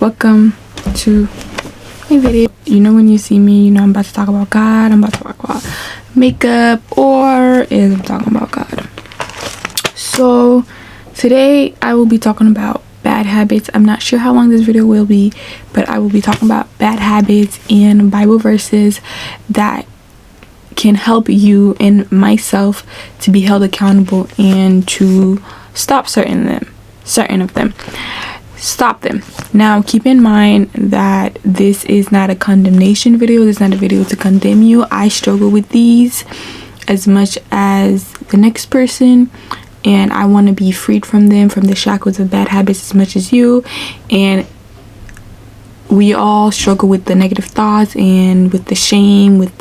Welcome to my video. You know, when you see me, you know I'm about to talk about God, I'm about to talk about makeup, or is I'm talking about God. So today I will be talking about bad habits. I'm not sure how long this video will be, but I will be talking about bad habits and Bible verses that can help you and myself to be held accountable and to stop certain of them. Stop them. Now keep in mind that this is not a condemnation video. This is not a video to condemn you. I struggle with these as much as the next person, and I want to be freed from them, from the shackles of bad habits as much as you. And we all struggle with the negative thoughts and with the shame, with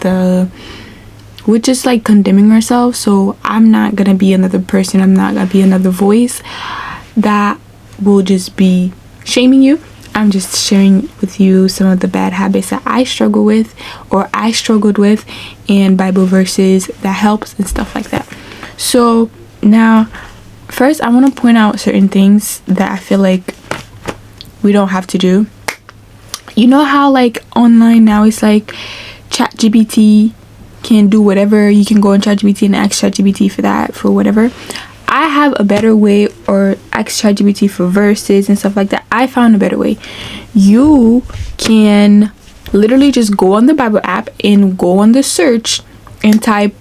just like condemning ourselves. So I'm not gonna be another person, I'm not gonna be another voice that will just be shaming you. I'm just sharing with you some of the bad habits that I struggle with, or I struggled with, and Bible verses that helps and stuff like that. So now first I want to point out certain things that I feel like we don't have to do. You know how like online now it's like ChatGPT can do whatever. You can go on ChatGPT and ask ChatGPT for that, for whatever. I have a better way, or ask ChatGPT for verses and stuff like that. I found a better way. You can literally just go on the Bible app and go on the search and type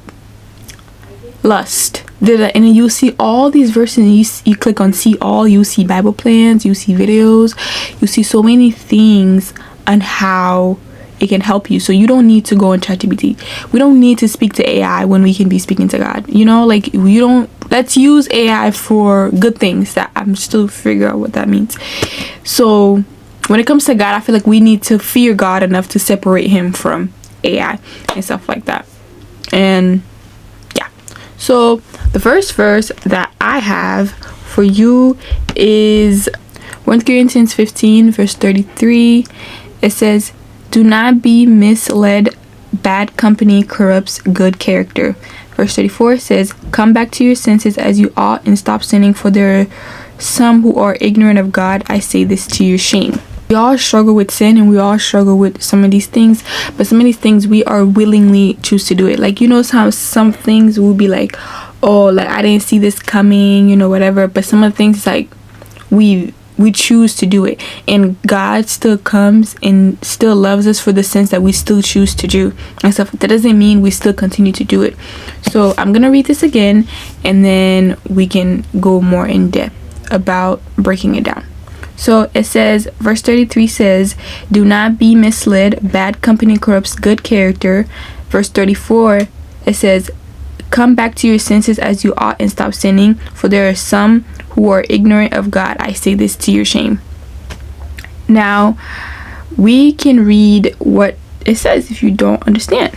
lust, and then you'll see all these verses, and you click on see all, you see Bible plans, you see videos, you see so many things on how it can help you. So you don't need to go on ChatGPT. We don't need to speak to AI when we can be speaking to God. You know, like let's use AI for good things that I'm still figuring out what that means. So when it comes to God, I feel like we need to fear God enough to separate him from AI and stuff like that. And yeah, so the first verse that I have for you is 1 Corinthians 15 verse 33. It says, "Do not be misled. Bad company corrupts good character." Verse 34 says, "Come back to your senses as you ought and stop sinning, for there are some who are ignorant of God. I say this to your shame." We all struggle with sin, and we all struggle with some of these things, but some of these things we are willingly choose to do it. Like, you know how some things will be like, oh, like I didn't see this coming, you know, whatever. But some of the things, like we choose to do it, and God still comes and still loves us for the sins that we still choose to do and stuff. That doesn't mean we still continue to do it. So I'm gonna read this again, and then we can go more in depth about breaking it down. So it says, verse 33 says, "Do not be misled. Bad company corrupts good character." Verse 34, it says, "Come back to your senses as you ought and stop sinning, for there are some who are ignorant of God. I say this to your shame." Now, we can read what it says if you don't understand,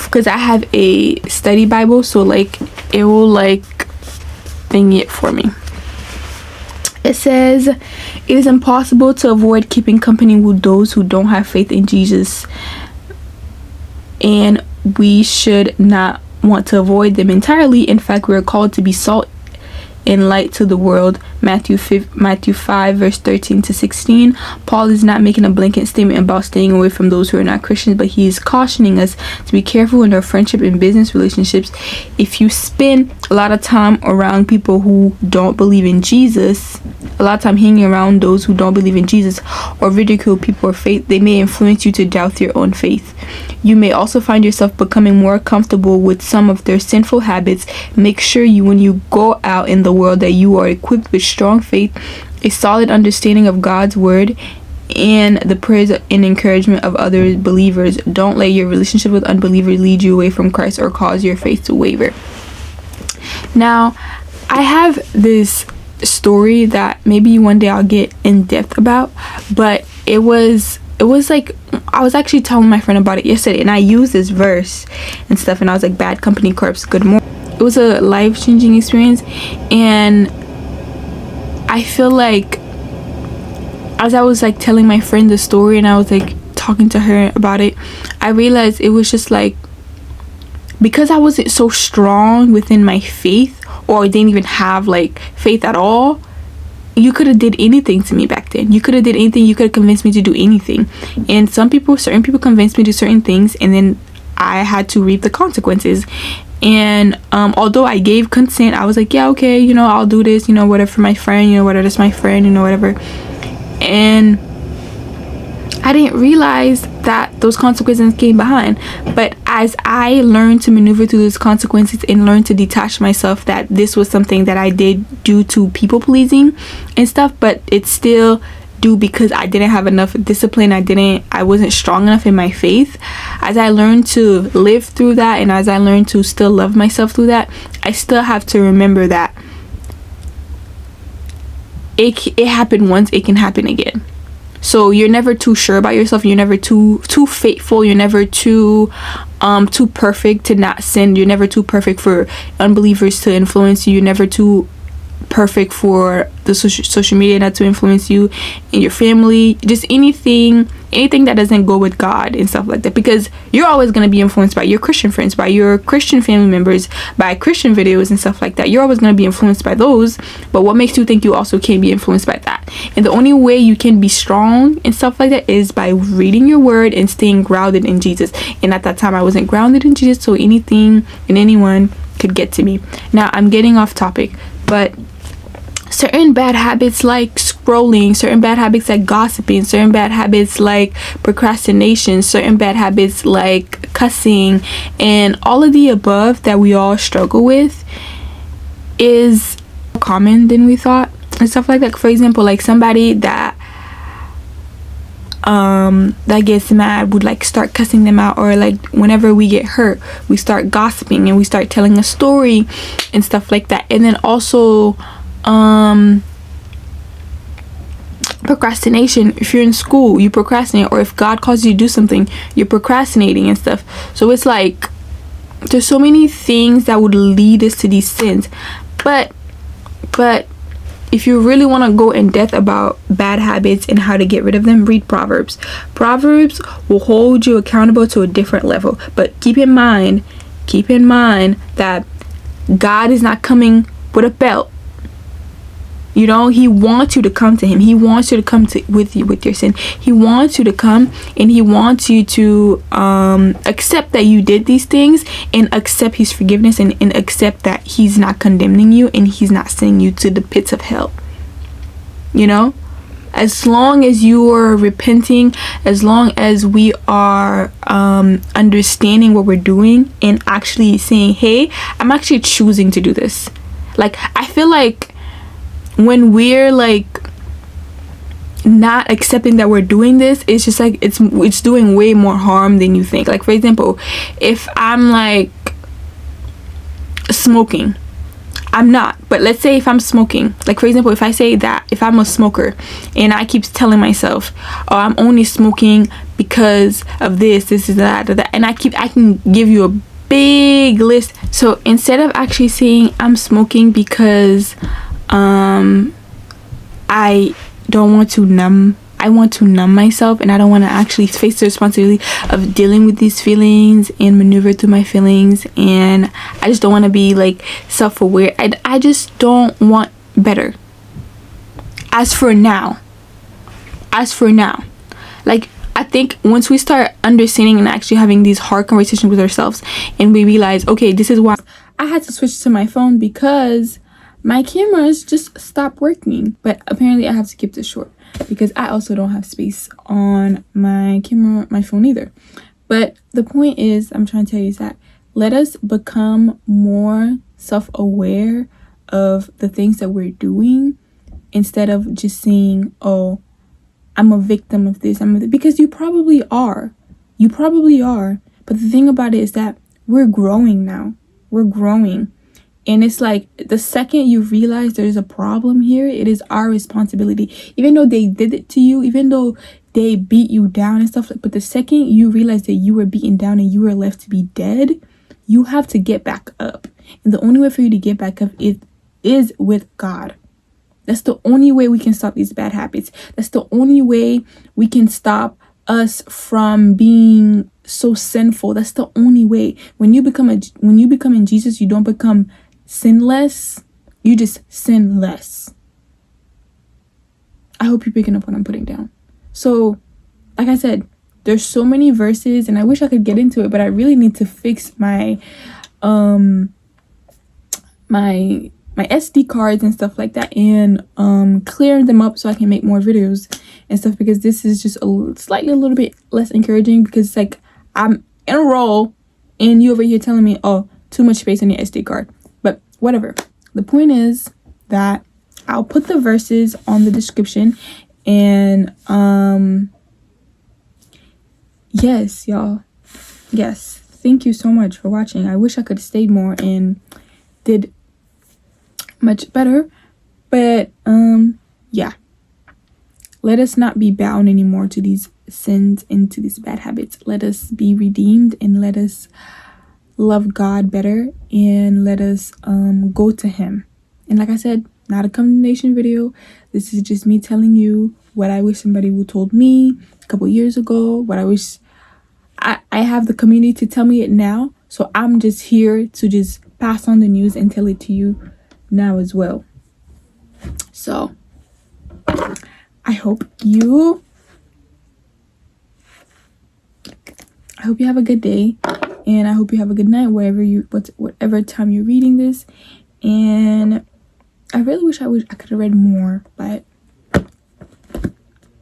because I have a study Bible, so like it will like thing it for me. It says, "It is impossible to avoid keeping company with those who don't have faith in Jesus, and we should not want to avoid them entirely. In fact, we are called to be salt and light to the world." Matthew 5 verse 13 to 16. Paul is not making a blanket statement about staying away from those who are not Christians, but he is cautioning us to be careful in our friendship and business relationships. If you spend a lot of time around people who don't believe in Jesus, a lot of time hanging around those who don't believe in Jesus, or ridicule people of faith, they may influence you to doubt your own faith. You may also find yourself becoming more comfortable with some of their sinful habits. Make sure when you go out in the world that you are equipped with strong faith, a solid understanding of God's word, and the prayers and encouragement of other believers. Don't let your relationship with unbelievers lead you away from Christ or cause your faith to waver. Now, I have this story that maybe one day I'll get in depth about, but it was like, I was actually telling my friend about it yesterday, and I used this verse and stuff, and I was like, bad company corrupts good more. It was a life-changing experience, and I feel like as I was like telling my friend the story, and I was like talking to her about it, I realized it was just like, because I wasn't so strong within my faith, or I didn't even have like faith at all, you could have did anything to me back often. You could have did anything. You could have convinced me to do anything. And certain people convinced me to do certain things, and then I had to reap the consequences. And although I gave consent, I was like, yeah, okay, you know, I'll do this, you know, whatever, for my friend, you know, whatever, that's my friend, you know, whatever. And I didn't realize that those consequences came behind. But as I learned to maneuver through those consequences and learn to detach myself, that this was something that I did due to people pleasing and stuff, but it's still due because I didn't have enough discipline. I wasn't strong enough in my faith. As I learned to live through that, and as I learned to still love myself through that, I still have to remember that it happened once, it can happen again. So you're never too sure about yourself. You're never too faithful. You're never too perfect to not sin. You're never too perfect for unbelievers to influence you. You're never too perfect for the social media not to influence you and your family. Just anything that doesn't go with God and stuff like that, because you're always going to be influenced by your Christian friends, by your Christian family members, by Christian videos and stuff like that. You're always going to be influenced by those. But what makes you think you also can't be influenced by that? And the only way you can be strong and stuff like that is by reading your word and staying grounded in Jesus. And at that time I wasn't grounded in Jesus, so anything and anyone could get to me. Now I'm getting off topic, but certain bad habits like scrolling, certain bad habits like gossiping, certain bad habits like procrastination, certain bad habits like cussing, and all of the above that we all struggle with is more common than we thought and stuff like that. For example, like somebody that gets mad would like start cussing them out, or like whenever we get hurt we start gossiping and we start telling a story and stuff like that. And then also procrastination. If you're in school, you procrastinate, or if God calls you to do something, you're procrastinating and stuff. So it's like there's so many things that would lead us to these sins. But if you really want to go in depth about bad habits and how to get rid of them, read Proverbs. Proverbs will hold you accountable to a different level. But keep in mind that God is not coming with a belt. You know, he wants you to come to him. He wants you to come with your sin. He wants you to come, and he wants you to accept that you did these things, and accept his forgiveness, and accept that he's not condemning you and he's not sending you to the pits of hell. You know, as long as you are repenting, as long as we are understanding what we're doing and actually saying, hey, I'm actually choosing to do this. Like, I feel like when we're like not accepting that we're doing this, it's just like it's doing way more harm than you think. Like, for example, if I'm like smoking, I'm not, but let's say if I'm smoking, like for example, if I say that if I'm a smoker and I keep telling myself, oh, I'm only smoking because of this is that, and I can give you a big list. So instead of actually saying I'm smoking because I want to numb myself, and I don't want to actually face the responsibility of dealing with these feelings and maneuver through my feelings, and I just don't want to be like self-aware. I just don't want better. As for now, like, I think once we start understanding and actually having these hard conversations with ourselves, and we realize, okay, this is why I had to switch to my phone because my cameras just stopped working. But apparently I have to keep this short because I also don't have space on my phone either. But the point is, I'm trying to tell you is that let us become more self-aware of the things that we're doing, instead of just saying, oh, I'm a victim of this. Because you probably are. But the thing about it is that we're growing now. We're growing. And it's like the second you realize there's a problem here, it is our responsibility. Even though they did it to you, even though they beat you down and stuff, but the second you realize that you were beaten down and you were left to be dead, you have to get back up. And the only way for you to get back up is with God. That's the only way we can stop these bad habits. That's the only way we can stop us from being so sinful. That's the only way. When you become in Jesus, you don't become sinless, you just sin less. I hope you're picking up what I'm putting down. So, like I said, there's so many verses, and I wish I could get into it, but I really need to fix my my SD cards and stuff like that, and clear them up so I can make more videos and stuff, because this is just a little bit less encouraging, because it's like I'm in a roll and you over here telling me, oh, too much space on your SD card. But whatever. The point is that I'll put the verses on the description, and yes, y'all, yes, thank you so much for watching. I wish I could have stayed more and did much better, but yeah, let us not be bound anymore to these sins and to these bad habits. Let us be redeemed, and let us love God better, and let us go to him. And like I said, not a condemnation video. This is just me telling you what I wish somebody would told me a couple years ago, what I wish I have the community to tell me it now, so I'm just here to just pass on the news and tell it to you now as well. So I hope you have a good day, and I hope you have a good night whatever time you're reading this. And I really wish I could have read more, but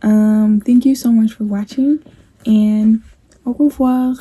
thank you so much for watching, and au revoir.